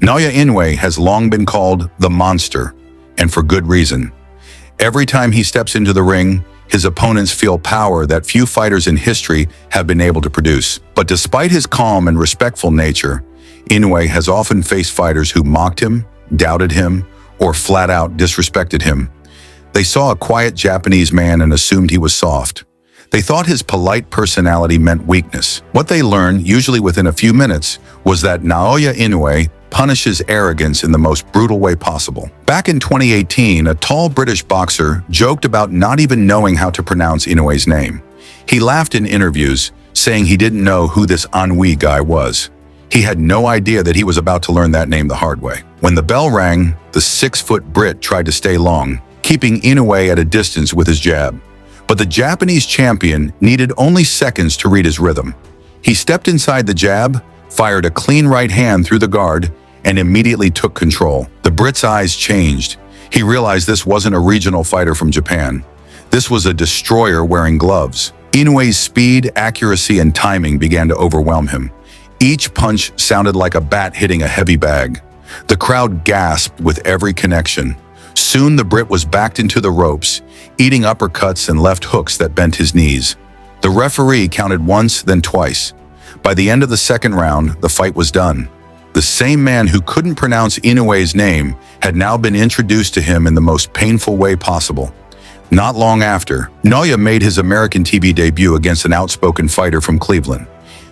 Naoya Inoue has long been called the monster, and for good reason. Every time he steps into the ring, his opponents feel power that few fighters in history have been able to produce. But despite his calm and respectful nature, Inoue has often faced fighters who mocked him, doubted him, or flat out disrespected him. They saw a quiet Japanese man and assumed he was soft. They thought his polite personality meant weakness. What they learned, usually within a few minutes, was that Naoya Inoue punishes arrogance in the most brutal way possible. Back in 2018, a tall British boxer joked about not even knowing how to pronounce Inoue's name. He laughed in interviews, saying he didn't know who this Inoue guy was. He had no idea that he was about to learn that name the hard way. When the bell rang, the 6-foot Brit tried to stay long, keeping Inoue at a distance with his jab. But the Japanese champion needed only seconds to read his rhythm. He stepped inside the jab, fired a clean right hand through the guard, and immediately took control. The Brit's eyes changed. He realized this wasn't a regional fighter from Japan. This was a destroyer wearing gloves. Inoue's speed, accuracy, and timing began to overwhelm him. Each punch sounded like a bat hitting a heavy bag. The crowd gasped with every connection. Soon the Brit was backed into the ropes, eating uppercuts and left hooks that bent his knees. The referee counted once, then twice. By the end of the second round, the fight was done. The same man who couldn't pronounce Inoue's name had now been introduced to him in the most painful way possible. Not long after, Naoya made his American TV debut against an outspoken fighter from Cleveland.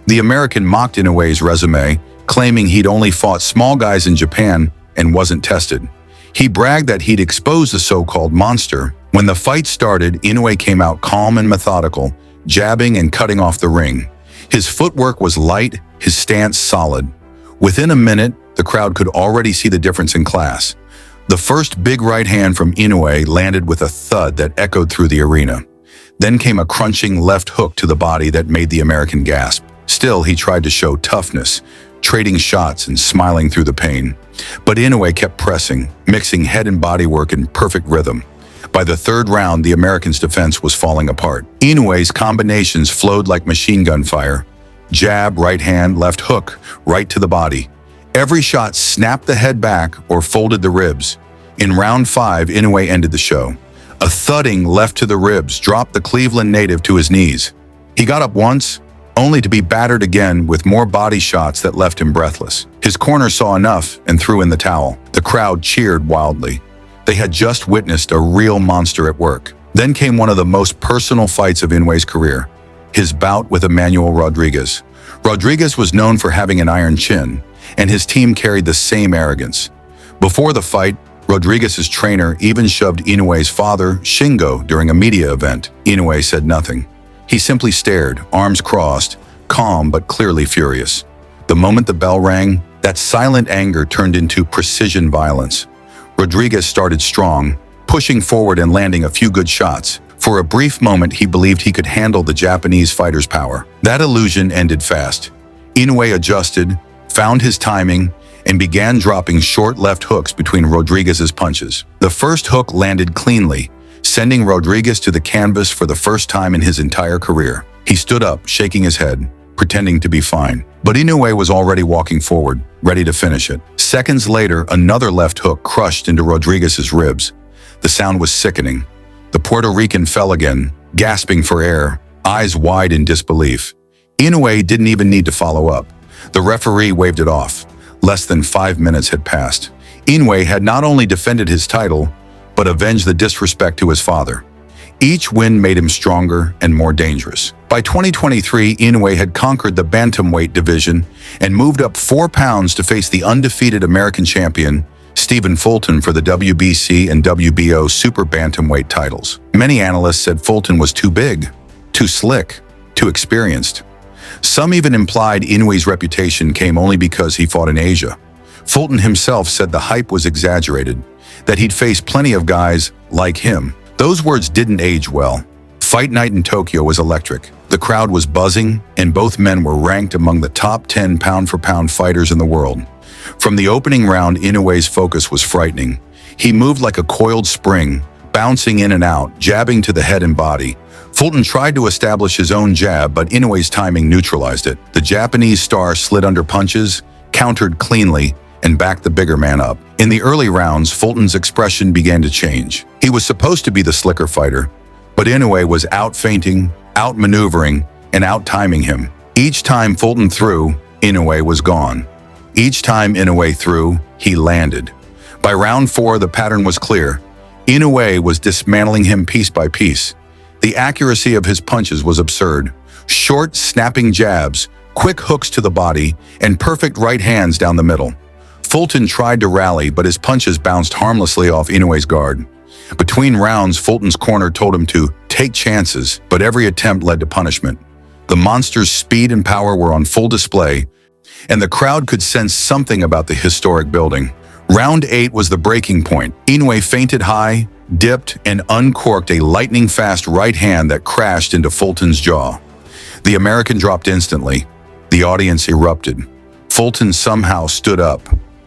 The American mocked Inoue's resume, claiming he'd only fought small guys in Japan and wasn't tested. He bragged that he'd exposed the so-called monster. When the fight started, Inoue came out calm and methodical, jabbing and cutting off the ring. His footwork was light, his stance solid. Within a minute, the crowd could already see the difference in class. The first big right hand from Inoue landed with a thud that echoed through the arena. Then came a crunching left hook to the body that made the American gasp. Still, he tried to show toughness, trading shots and smiling through the pain. But Inoue kept pressing, mixing head and body work in perfect rhythm. By the third round, the American's defense was falling apart. Inoue's combinations flowed like machine gun fire. Jab, right hand, left hook, right to the body. Every shot snapped the head back or folded the ribs. In round 5, Inoue ended the show. A thudding left to the ribs dropped the Cleveland native to his knees. He got up once, only to be battered again with more body shots that left him breathless. His corner saw enough and threw in the towel. The crowd cheered wildly. They had just witnessed a real monster at work. Then came one of the most personal fights of Inoue's career, his bout with Emmanuel Rodriguez. Rodriguez was known for having an iron chin, and his team carried the same arrogance. Before the fight, Rodriguez's trainer even shoved Inoue's father, Shingo, during a media event. Inoue said nothing. He simply stared, arms crossed, calm but clearly furious. The moment the bell rang, that silent anger turned into precision violence. Rodriguez started strong, pushing forward and landing a few good shots. For a brief moment, he believed he could handle the Japanese fighter's power. That illusion ended fast. Inoue adjusted, found his timing, and began dropping short left hooks between Rodriguez's punches. The first hook landed cleanly, sending Rodriguez to the canvas for the first time in his entire career. He stood up, shaking his head, pretending to be fine. But Inoue was already walking forward, ready to finish it. Seconds later, another left hook crushed into Rodriguez's ribs. The sound was sickening. The Puerto Rican fell again, gasping for air, eyes wide in disbelief. Inoue didn't even need to follow up. The referee waved it off. Less than 5 minutes had passed. Inoue had not only defended his title, but avenged the disrespect to his father. Each win made him stronger and more dangerous. By 2023, Inoue had conquered the bantamweight division and moved up 4 pounds to face the undefeated American champion, Stephen Fulton, for the WBC and WBO super bantamweight titles. Many analysts said Fulton was too big, too slick, too experienced. Some even implied Inoue's reputation came only because he fought in Asia. Fulton himself said the hype was exaggerated, that he'd faced plenty of guys like him. Those words didn't age well. Fight night in Tokyo was electric. The crowd was buzzing, and both men were ranked among the top 10 pound-for-pound fighters in the world. From the opening round, Inoue's focus was frightening. He moved like a coiled spring, bouncing in and out, jabbing to the head and body. Fulton tried to establish his own jab, but Inoue's timing neutralized it. The Japanese star slid under punches, countered cleanly, and backed the bigger man up. In the early rounds, Fulton's expression began to change. He was supposed to be the slicker fighter, but Inoue was out-feinting, out-maneuvering, and out-timing him. Each time Fulton threw, Inoue was gone. Each time Inoue threw, he landed. By round 4, the pattern was clear. Inoue was dismantling him piece by piece. The accuracy of his punches was absurd. Short, snapping jabs, quick hooks to the body, and perfect right hands down the middle. Fulton tried to rally, but his punches bounced harmlessly off Inoue's guard. Between rounds, Fulton's corner told him to take chances, but every attempt led to punishment. The monster's speed and power were on full display, and the crowd could sense something about the historic building. Round 8 was the breaking point. Inoue feinted high, dipped, and uncorked a lightning-fast right hand that crashed into Fulton's jaw. The American dropped instantly. The audience erupted. Fulton somehow stood up,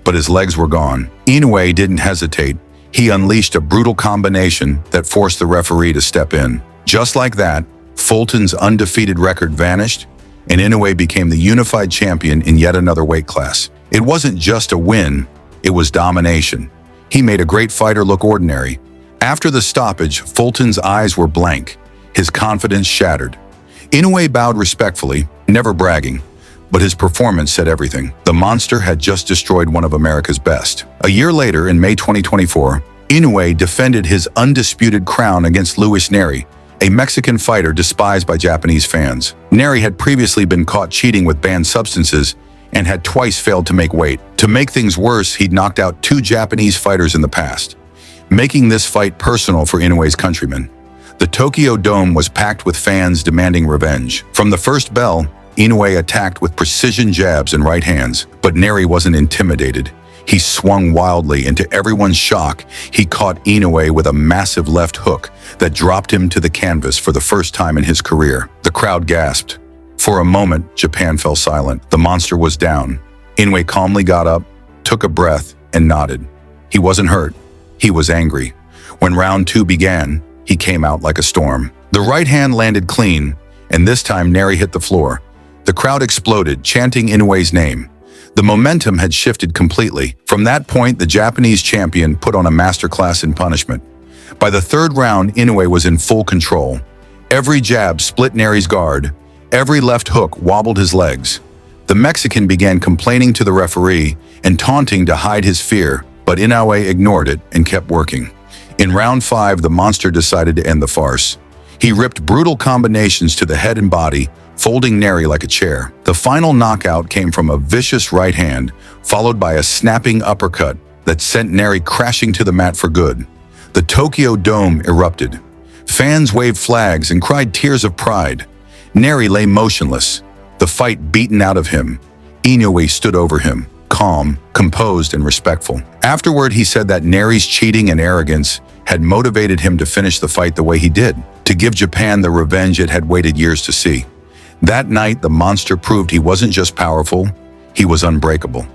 but his legs were gone. Inoue didn't hesitate. He unleashed a brutal combination that forced the referee to step in. Just like that, Fulton's undefeated record vanished, and Inoue became the unified champion in yet another weight class. It wasn't just a win, it was domination. He made a great fighter look ordinary. After the stoppage, Fulton's eyes were blank, his confidence shattered. Inoue bowed respectfully, never bragging, but his performance said everything. The monster had just destroyed one of America's best. A year later, in May 2024, Inoue defended his undisputed crown against Nery, a Mexican fighter despised by Japanese fans. Nery had previously been caught cheating with banned substances and had twice failed to make weight. To make things worse, he'd knocked out 2 Japanese fighters in the past, making this fight personal for Inoue's countrymen. The Tokyo Dome was packed with fans demanding revenge. From the first bell, Inoue attacked with precision jabs and right hands, but Nery wasn't intimidated. He swung wildly, and to everyone's shock, he caught Inoue with a massive left hook that dropped him to the canvas for the first time in his career. The crowd gasped. For a moment, Japan fell silent. The monster was down. Inoue calmly got up, took a breath, and nodded. He wasn't hurt. He was angry. When round 2 began, he came out like a storm. The right hand landed clean, and this time Nery hit the floor. The crowd exploded, chanting Inoue's name. The momentum had shifted completely. From that point, the Japanese champion put on a masterclass in punishment. By the 3rd round, Inoue was in full control. Every jab split Nery's guard. Every left hook wobbled his legs. The Mexican began complaining to the referee and taunting to hide his fear, but Inoue ignored it and kept working. In round 5, the monster decided to end the farce. He ripped brutal combinations to the head and body, folding Nery like a chair. The final knockout came from a vicious right hand, followed by a snapping uppercut that sent Nery crashing to the mat for good. The Tokyo Dome erupted. Fans waved flags and cried tears of pride. Nery lay motionless, the fight beaten out of him. Inoue stood over him, calm, composed, and respectful. Afterward, he said that Nery's cheating and arrogance had motivated him to finish the fight the way he did, to give Japan the revenge it had waited years to see. That night, the monster proved he wasn't just powerful, he was unbreakable.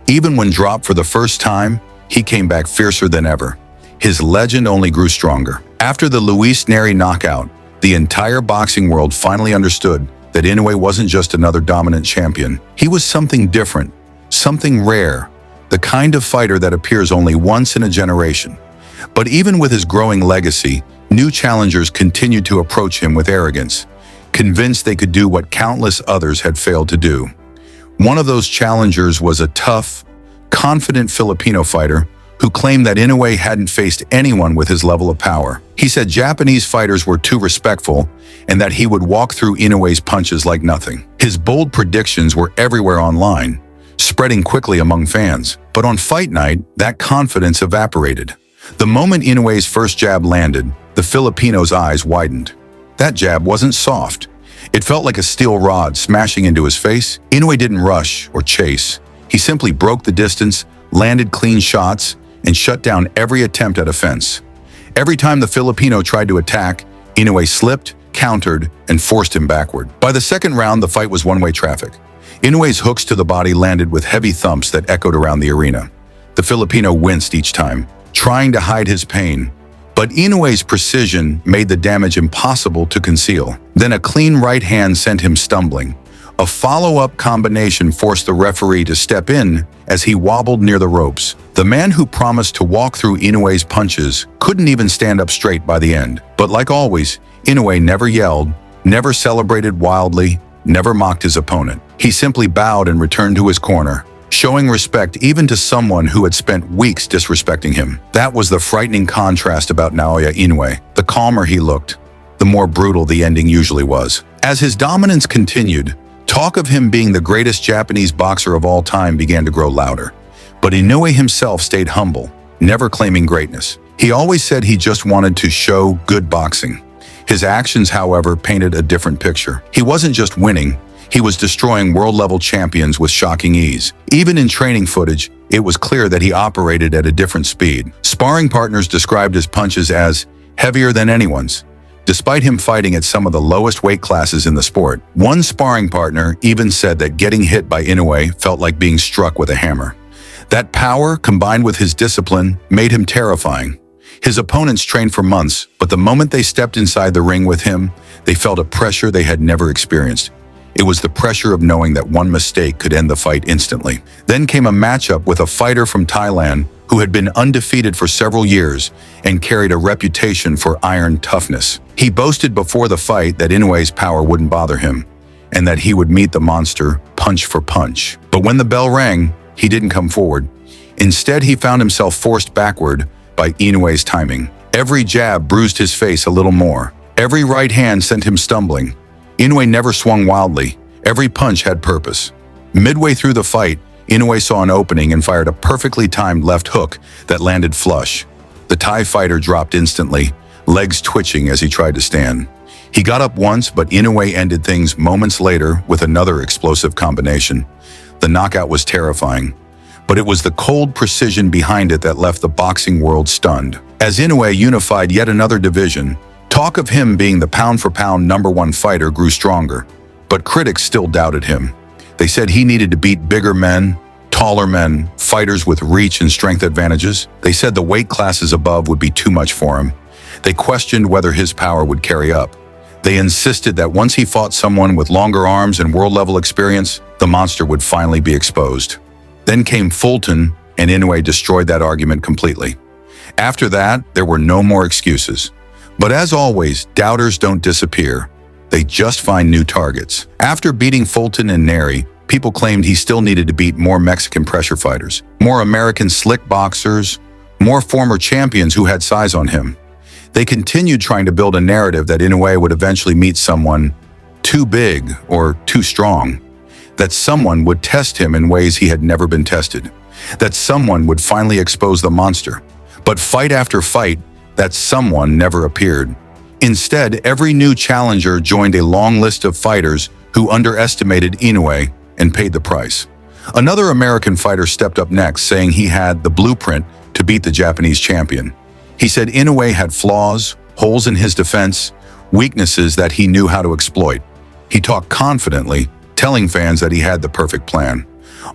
Even when dropped for the first time, he came back fiercer than ever. His legend only grew stronger. After the Nery knockout, the entire boxing world finally understood that Inoue wasn't just another dominant champion. He was something different, something rare, the kind of fighter that appears only once in a generation. But even with his growing legacy, new challengers continued to approach him with arrogance, convinced they could do what countless others had failed to do. One of those challengers was a tough, confident Filipino fighter who claimed that Inoue hadn't faced anyone with his level of power. He said Japanese fighters were too respectful and that he would walk through Inoue's punches like nothing. His bold predictions were everywhere online, spreading quickly among fans. But on fight night, that confidence evaporated. The moment Inoue's first jab landed, the Filipino's eyes widened. That jab wasn't soft. It felt like a steel rod smashing into his face. Inoue didn't rush or chase. He simply broke the distance, landed clean shots, and shut down every attempt at offense. Every time the Filipino tried to attack, Inoue slipped, countered, and forced him backward. By the 2nd round, the fight was one-way traffic. Inoue's hooks to the body landed with heavy thumps that echoed around the arena. The Filipino winced each time, trying to hide his pain. But Inoue's precision made the damage impossible to conceal. Then a clean right hand sent him stumbling, A follow-up combination forced the referee to step in as he wobbled near the ropes. The man who promised to walk through Inoue's punches couldn't even stand up straight by the end. But like always, Inoue never yelled, never celebrated wildly, never mocked his opponent. He simply bowed and returned to his corner, showing respect even to someone who had spent weeks disrespecting him. That was the frightening contrast about Naoya Inoue. The calmer he looked, the more brutal the ending usually was. As his dominance continued, talk of him being the greatest Japanese boxer of all time began to grow louder. But Inoue himself stayed humble, never claiming greatness. He always said he just wanted to show good boxing. His actions, however, painted a different picture. He wasn't just winning, he was destroying world-level champions with shocking ease. Even in training footage, it was clear that he operated at a different speed. Sparring partners described his punches as heavier than anyone's, despite him fighting at some of the lowest weight classes in the sport. One sparring partner even said that getting hit by Inoue felt like being struck with a hammer. That power, combined with his discipline, made him terrifying. His opponents trained for months, but the moment they stepped inside the ring with him, they felt a pressure they had never experienced. It was the pressure of knowing that one mistake could end the fight instantly. Then came a matchup with a fighter from Thailand who had been undefeated for several years and carried a reputation for iron toughness. He boasted before the fight that Inoue's power wouldn't bother him, and that he would meet the monster punch for punch. But when the bell rang, he didn't come forward. Instead, he found himself forced backward by Inoue's timing. Every jab bruised his face a little more. Every right hand sent him stumbling. Inoue never swung wildly. Every punch had purpose. Midway through the fight, Inoue saw an opening and fired a perfectly timed left hook that landed flush. The Thai fighter dropped instantly, legs twitching as he tried to stand. He got up once, but Inoue ended things moments later with another explosive combination. The knockout was terrifying, but it was the cold precision behind it that left the boxing world stunned. As Inoue unified yet another division, talk of him being the pound-for-pound #1 fighter grew stronger, but critics still doubted him. They said he needed to beat bigger men, taller men, fighters with reach and strength advantages. They said the weight classes above would be too much for him. They questioned whether his power would carry up. They insisted that once he fought someone with longer arms and world-level experience, the monster would finally be exposed. Then came Fulton, and Inoue destroyed that argument completely. After that, there were no more excuses. But as always, doubters don't disappear. They just find new targets. After beating Fulton and Nery, people claimed he still needed to beat more Mexican pressure fighters, more American slick boxers, more former champions who had size on him. They continued trying to build a narrative that Inoue would eventually meet someone too big or too strong, that someone would test him in ways he had never been tested, that someone would finally expose the monster. But fight after fight, that someone never appeared. Instead, every new challenger joined a long list of fighters who underestimated Inoue and paid the price. Another American fighter stepped up next, saying he had the blueprint to beat the Japanese champion. He said Inoue had flaws, holes in his defense, weaknesses that he knew how to exploit. He talked confidently, telling fans that he had the perfect plan.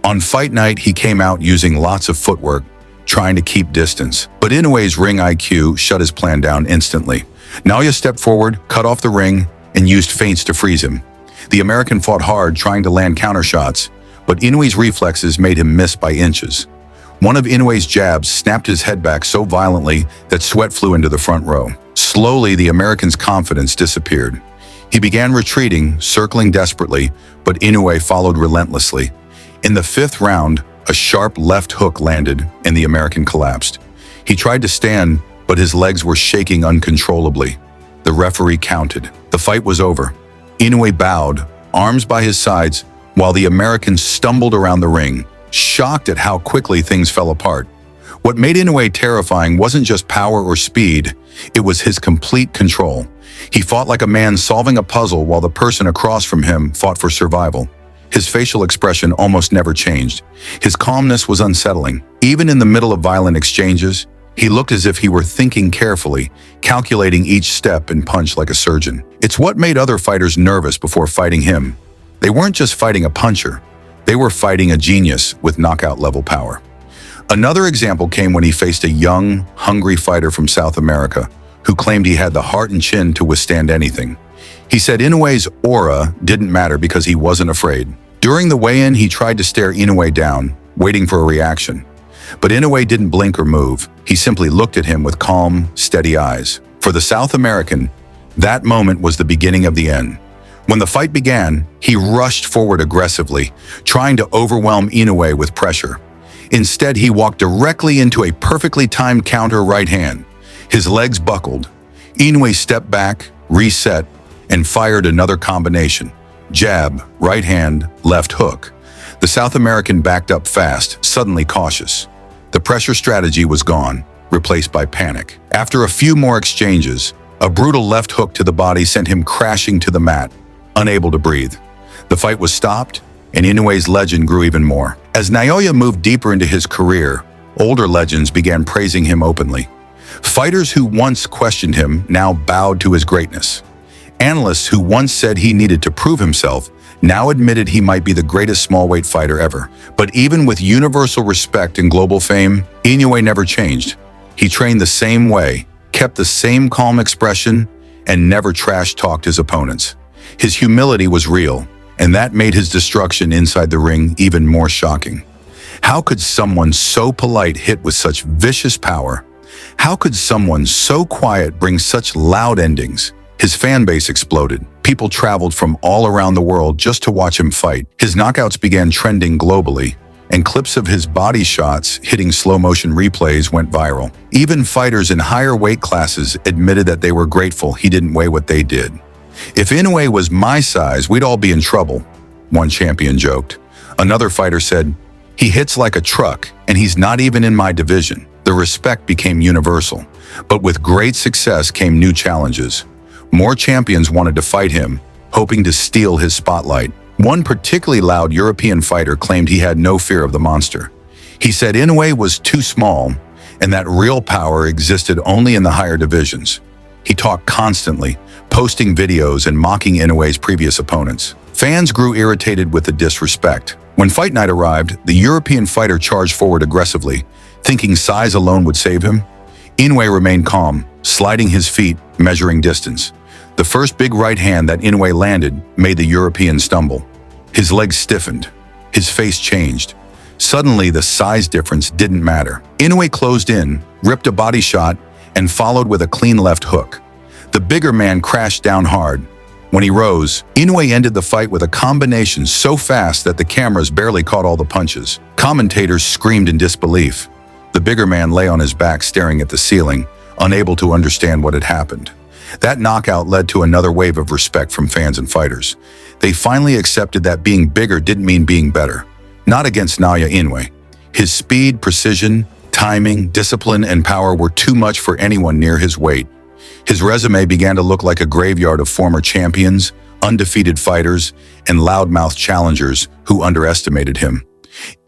On fight night, he came out using lots of footwork, trying to keep distance. But Inoue's ring IQ shut his plan down instantly. Naoya stepped forward, cut off the ring, and used feints to freeze him. The American fought hard, trying to land counter shots, but Inoue's reflexes made him miss by inches. One of Inoue's jabs snapped his head back so violently that sweat flew into the front row. Slowly, the American's confidence disappeared. He began retreating, circling desperately, but Inoue followed relentlessly. In the 5th round, a sharp left hook landed, and the American collapsed. He tried to stand, but his legs were shaking uncontrollably. The referee counted. The fight was over. Inoue bowed, arms by his sides, while the American stumbled around the ring, shocked at how quickly things fell apart. What made Inoue terrifying wasn't just power or speed, it was his complete control. He fought like a man solving a puzzle while the person across from him fought for survival. His facial expression almost never changed. His calmness was unsettling. Even in the middle of violent exchanges, he looked as if he were thinking carefully, calculating each step and punch like a surgeon. It's what made other fighters nervous before fighting him. They weren't just fighting a puncher. They were fighting a genius with knockout-level power. Another example came when he faced a young, hungry fighter from South America who claimed he had the heart and chin to withstand anything. He said Inoue's aura didn't matter because he wasn't afraid. During the weigh-in, he tried to stare Inoue down, waiting for a reaction. But Inoue didn't blink or move. He simply looked at him with calm, steady eyes. For the South American, that moment was the beginning of the end. When the fight began, he rushed forward aggressively, trying to overwhelm Inoue with pressure. Instead, he walked directly into a perfectly timed counter right hand. His legs buckled. Inoue stepped back, reset, and fired another combination. Jab, right hand, left hook. The South American backed up fast, suddenly cautious. The pressure strategy was gone, replaced by panic. After a few more exchanges, a brutal left hook to the body sent him crashing to the mat, unable to breathe. The fight was stopped, and Inoue's legend grew even more. As Naoya moved deeper into his career, older legends began praising him openly. Fighters who once questioned him now bowed to his greatness. Analysts who once said he needed to prove himself now admitted he might be the greatest small-weight fighter ever. But even with universal respect and global fame, Inoue never changed. He trained the same way, kept the same calm expression, and never trash-talked his opponents. His humility was real, and that made his destruction inside the ring even more shocking. How could someone so polite hit with such vicious power? How could someone so quiet bring such loud endings? His fan base exploded. People traveled from all around the world just to watch him fight. His knockouts began trending globally, and clips of his body shots hitting slow-motion replays went viral. Even fighters in higher weight classes admitted that they were grateful he didn't weigh what they did. "If Inoue was my size, we'd all be in trouble," one champion joked. Another fighter said, "He hits like a truck, and he's not even in my division." The respect became universal, but with great success came new challenges. More champions wanted to fight him, hoping to steal his spotlight. One particularly loud European fighter claimed he had no fear of the monster. He said Inoue was too small and that real power existed only in the higher divisions. He talked constantly, posting videos and mocking Inoue's previous opponents. Fans grew irritated with the disrespect. When fight night arrived, the European fighter charged forward aggressively, thinking size alone would save him. Inoue remained calm, sliding his feet, measuring distance. The first big right hand that Inoue landed made the European stumble. His legs stiffened. His face changed. Suddenly, the size difference didn't matter. Inoue closed in, ripped a body shot, and followed with a clean left hook. The bigger man crashed down hard. When he rose, Inoue ended the fight with a combination so fast that the cameras barely caught all the punches. Commentators screamed in disbelief. The bigger man lay on his back staring at the ceiling, unable to understand what had happened. That knockout led to another wave of respect from fans and fighters. They finally accepted that being bigger didn't mean being better. Not against Naoya Inoue. His speed, precision, timing, discipline, and power were too much for anyone near his weight. His resume began to look like a graveyard of former champions, undefeated fighters, and loudmouth challengers who underestimated him.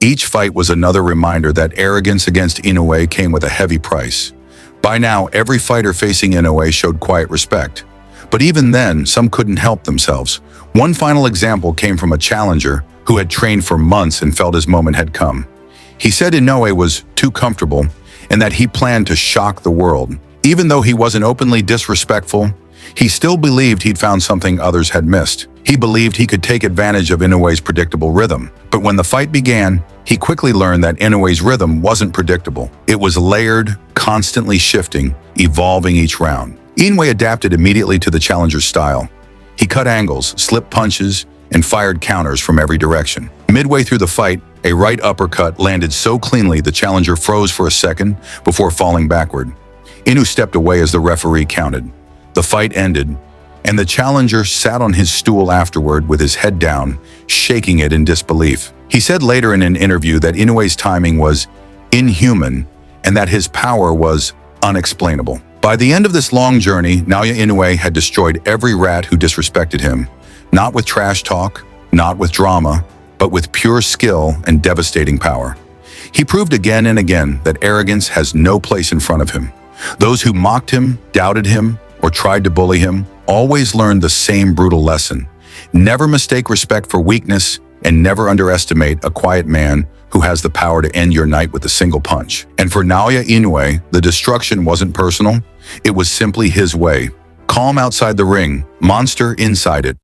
Each fight was another reminder that arrogance against Inoue came with a heavy price. By now, every fighter facing Inoue showed quiet respect. But even then, some couldn't help themselves. One final example came from a challenger who had trained for months and felt his moment had come. He said Inoue was too comfortable and that he planned to shock the world. Even though he wasn't openly disrespectful, he still believed he'd found something others had missed. He believed he could take advantage of Inoue's predictable rhythm. But when the fight began, he quickly learned that Inoue's rhythm wasn't predictable. It was layered, constantly shifting, evolving each round. Inoue adapted immediately to the challenger's style. He cut angles, slipped punches, and fired counters from every direction. Midway through the fight, a right uppercut landed so cleanly the challenger froze for a second before falling backward. Inoue stepped away as the referee counted. The fight ended, and the challenger sat on his stool afterward with his head down, shaking it in disbelief. He said later in an interview that Inoue's timing was inhuman and that his power was unexplainable. By the end of this long journey, Naoya Inoue had destroyed every rat who disrespected him, not with trash talk, not with drama, but with pure skill and devastating power. He proved again and again that arrogance has no place in front of him. Those who mocked him, doubted him, or tried to bully him always learned the same brutal lesson. Never mistake respect for weakness, and never underestimate a quiet man who has the power to end your night with a single punch. And for Naoya Inoue, the destruction wasn't personal. It was simply his way. Calm outside the ring, monster inside it.